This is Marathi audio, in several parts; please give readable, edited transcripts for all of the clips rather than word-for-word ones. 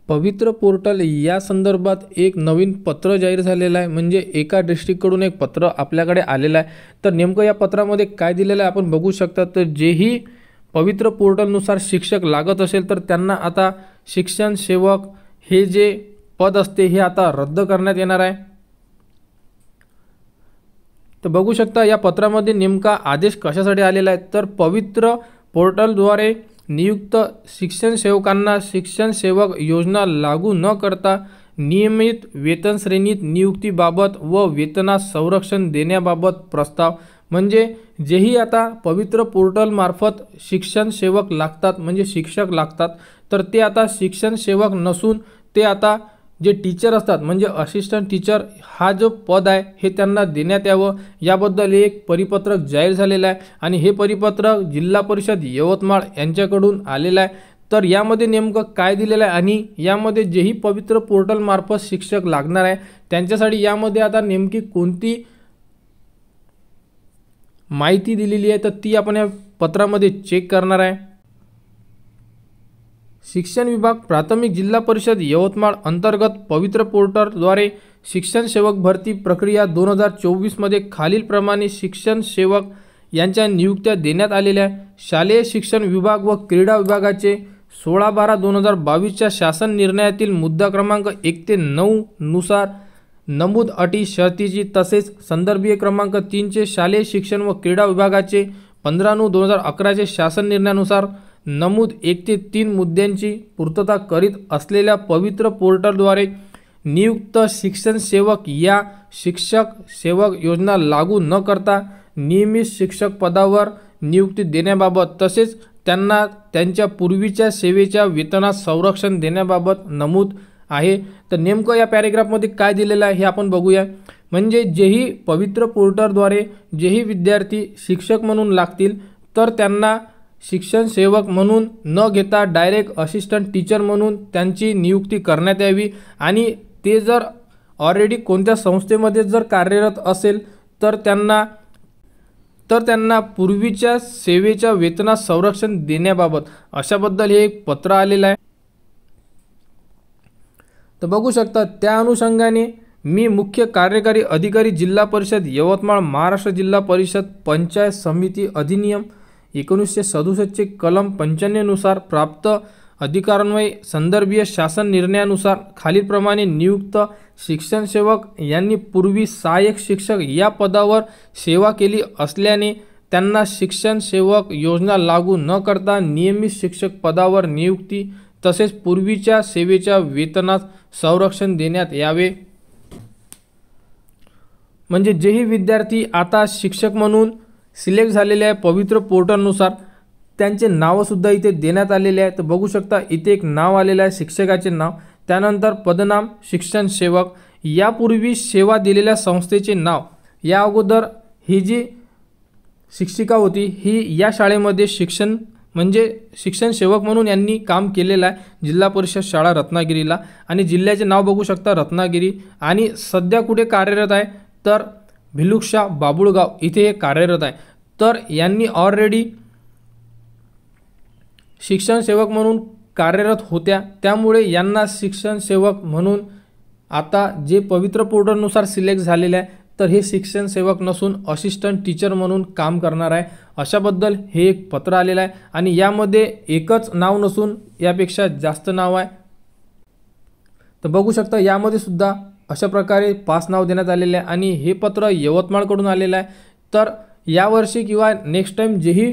पवित्र पोर्टल या संदर्भात एक नवीन पत्र जाहीर झालेलं आहे। म्हणजे एका डिस्ट्रिक्टकडून एक पत्र आपल्याकडे आलेलं आहे। तर नेमकं या पत्रामध्ये काय दिलेलं आहे आपण बघू शकता। तर जेही पवित्र पोर्टलनुसार शिक्षक लागत असेल तर त्यांना आता शिक्षण सेवक हे जे पद असते हे आता रद्द करण्यात येणार आहे। तर बघू शकता या पत्रामध्ये नेमका आदेश कशासाठी आलेला आहे। तर पवित्र पोर्टलद्वारे नियुक्त शिक्षण सेवकांना शिक्षण सेवक योजना लागू न करता नियमित वेतन श्रेणीत नियुक्तीबाबत व वेतनात संरक्षण देण्याबाबत प्रस्ताव। म्हणजे जेही आता पवित्र पोर्टल मार्फत शिक्षण सेवक लागतात म्हणजे शिक्षक लागतात तर ते आता शिक्षण सेवक नसून ते आता जे टीचर असतात म्हणजे असिस्टंट टीचर हा जो पद आहे हे त्यांना देण्यात यावं याबद्दल एक परिपत्रक जाहीर झालेलं आहे। आणि हे परिपत्रक जिल्हा परिषद यवतमाळ यांच्याकडून आलेलं आहे। तर यामध्ये नेमकं काय दिलेलं आहे आणि यामध्ये जेही पवित्र पोर्टल मार्फत शिक्षक लागणार आहे त्यांच्यासाठी यामध्ये आता नेमकी कोणती माहिती दिलेली आहे तर ती आपण या पत्रामध्ये चेक करणार आहे। शिक्षण विभाग प्राथमिक जिल्हा परिषद यवतमाळ अंतर्गत पवित्र पोर्टलद्वारे शिक्षण सेवक भरती प्रक्रिया 2024 मध्ये खालीलप्रमाणे शिक्षण सेवक यांच्या नियुक्त्या देण्यात आलेल्या। शालेय शिक्षण विभाग व क्रीडा विभागाचे 16/12/2022 शासन निर्णयातील मुद्दा क्रमांक 1 ते 9 नुसार नमूद अटी शर्तीची तसेच संदर्भीय क्रमांक 3 शालेय शिक्षण व क्रीडा विभागाचे 15/9/2011 शासन निर्णयानुसार नमूद 1 ते 3 मुद्द्यांची पूर्तता करीत असलेल्या पवित्र पोर्टलद्वारे नियुक्त शिक्षण सेवक या शिक्षक सेवक योजना लागू न करता नियमित शिक्षक पदावर नियुक्ती देण्याबाबत तसेच त्यांना त्यांच्या पूर्वीच्या सेवेच्या वेतनात संरक्षण देण्याबाबत नमूद आहे। तर नेमकं या पॅरेग्राफमध्ये काय दिलेलं आहे हे आपण बघूया। म्हणजे जेही पवित्र पोर्टलद्वारे जेही विद्यार्थी शिक्षक म्हणून लागतील तर त्यांना शिक्षण सेवक म्हणून न घेता डायरेक्ट असिस्टंट टीचर म्हणून त्यांची नियुक्ती करण्यात यावी। आणि ते जर ऑलरेडी कोणत्या संस्थेमध्ये जर कार्यरत असेल तर त्यांना पूर्वीच्या सेवेच्या वेतनात संरक्षण देण्याबाबत अशाबद्दल हे एक पत्र आलेलं आहे। तर बघू शकता त्या अनुषंगाने मी मुख्य कार्यकारी अधिकारी जिल्हा परिषद यवतमाळ महाराष्ट्र जिल्हा परिषद पंचायत समिती अधिनियम 1967 चे कलम 95 नुसार प्राप्त अधिकारान्वये संदर्भीय शासन निर्णयानुसार खालीलप्रमाणे नियुक्त शिक्षण सेवक यांनी पूर्वी सहाय्यक शिक्षक या पदावर सेवा केली असल्याने त्यांना शिक्षण सेवक योजना लागू न करता नियमित शिक्षक पदावर नियुक्ती तसेच पूर्वीच्या सेवेच्या वेतनात संरक्षण देण्यात यावे। म्हणजे जेही विद्यार्थी आता शिक्षक म्हणून सिलेक्ट झालेले आहे पवित्र पोर्टलनुसार त्यांचे नावसुद्धा इथे देण्यात आलेले आहे। तर बघू शकता इथे एक नाव आलेलं आहे शिक्षकाचे नाव, त्यानंतर पदनाम शिक्षण सेवक, यापूर्वी सेवा दिलेल्या संस्थेचे नाव, या अगोदर ही जी शिक्षिका होती ही या शाळेमध्ये शिक्षण सेवक म्हणून यांनी काम केलेलं आहे जिल्हा परिषद शाळा रत्नागिरीला आणि जिल्ह्याचे नाव बघू शकता रत्नागिरी आणि सध्या कुठे कार्यरत आहे तर भिलुकशा बाबुळगाव इथे हे कार्यरत आहे। तर यांनी ऑलरेडी शिक्षण सेवक म्हणून कार्यरत होत्या त्यामुळे यांना शिक्षण सेवक म्हणून आता जे पवित्र पोर्टलनुसार सिलेक्ट झालेले आहे तर हे शिक्षण सेवक नसून असिस्टंट टीचर म्हणून काम करणार आहे अशाबद्दल हे एक पत्र आलेलं आहे। आणि यामध्ये एकच नाव नसून यापेक्षा जास्त नाव आहे। तर बघू शकता यामध्ये सुद्धा अशा प्रकारे 5 नाव देण्यात आलेले आहे आणि हे पत्र यवतमाळकडून आलेलं आहे। तर यावर्षी किंवा नेक्स्ट टाइम जेही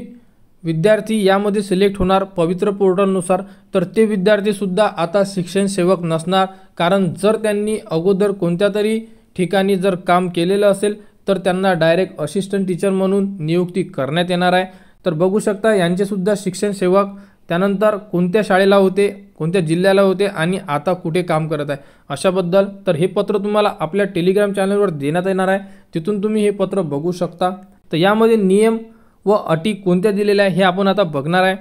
विद्यार्थी यामध्ये सिलेक्ट होणार पवित्र पोर्टलनुसार तर ते विद्यार्थीसुद्धा आता शिक्षण सेवक नसणार, कारण जर त्यांनी अगोदर कोणत्या तरी ठिकाणी जर काम केलेलं असेल तर त्यांना डायरेक्ट असिस्टंट टीचर म्हणून नियुक्ती करण्यात येणार आहे। तर बघू शकता यांचेसुद्धा शिक्षण सेवक त्यानंतर कोणत्या शाळेला होते कोणत्या जिल्ह्याला होते आणि आता कुठे काम करत आहे अशाबद्दल। तर हे पत्र तुम्हाला आपल्या टेलिग्राम चॅनलवर देण्यात येणार आहे, तिथून तुम्ही हे पत्र बघू शकता। तर यामध्ये नियम व अटी कोणत्या दिलेल्या आहे हे आपण आता बघणार आहे।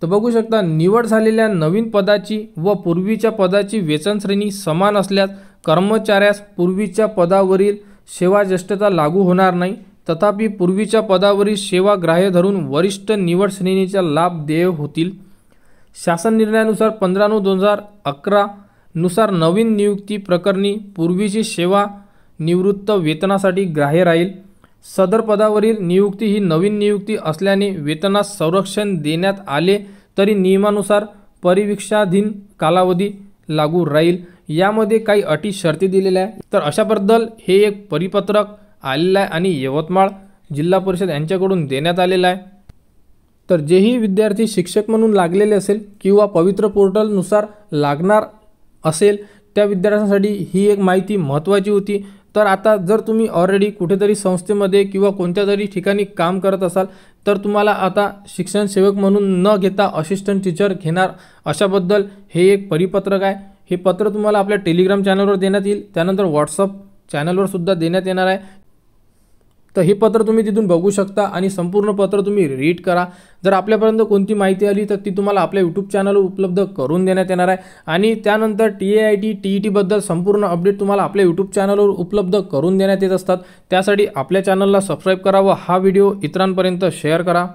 तर बघू शकता निवड झालेल्या नवीन पदाची व पूर्वीच्या पदाची वेतन श्रेणी समान असल्यास कर्मचाऱ्यास पूर्वीच्या पदावरील सेवा ज्येष्ठता लागू होणार नाही, तथापि पूर्वीच्या पदावरील सेवा ग्राह्य धरून वरिष्ठ निवड श्रेणीचा लाभ देय होतील। शासन निर्णयानुसार 15/9/2011 नुसार नवीन नियुक्ती प्रकरणी पूर्वीची सेवा निवृत्त वेतनासाठी ग्राह्य राहील। सदर पदावरील नियुक्ती ही नवीन नियुक्ती असल्याने वेतनास संरक्षण देण्यात आले तरी नियमानुसार परिवीक्षाधीन कालावधी लागू राहील। यामध्ये काही अटी शर्ती दिलेल्या आहे। तर अशाबद्दल हे एक परिपत्रक आलेलं आहे आणि यवतमाळ जिल्हा परिषद यांच्याकडून देण्यात आलेलं आहे। तर जेही विद्यार्थी शिक्षक म्हणून लागलेले असेल किंवा पवित्र पोर्टलनुसार लागणार असेल त्या विद्यार्थ्यांसाठी ही एक माहिती महत्त्वाची होती। तर आता जर तुम्ही ऑलरेडी कुठेतरी संस्थेमध्ये किंवा कोणत्या तरी ठिकाणी काम करत असाल तर तुम्हाला आता शिक्षण सेवक म्हणून न घेता असिस्टंट टीचर घेणार अशाबद्दल हे एक परिपत्रक आहे। हे पत्र तुम्हाला आपल्या टेलिग्राम चॅनलवर देण्यात येईल, त्यानंतर व्हॉट्सअप चॅनलवर सुद्धा देण्यात येणार आहे। तर हे पत्र तुम्ही तिथून बघू शकता आणि संपूर्ण पत्र तुम्ही रीड करा। जर आपल्यापर्यंत कोणती माहिती आली तर ती तुम्हाला आपल्या यूट्यूब चॅनलवर उपलब्ध करून देण्यात येणार आहे आणि त्यानंतर TAIT TET बद्दल संपूर्ण अपडेट तुम्हाला आपल्या यूट्यूब चॅनलवर उपलब्ध करून देण्यात येत असतात। त्यासाठी आपल्या चॅनलला सबस्क्राईब करा व हा व्हिडिओ इतरांपर्यंत शेअर करा।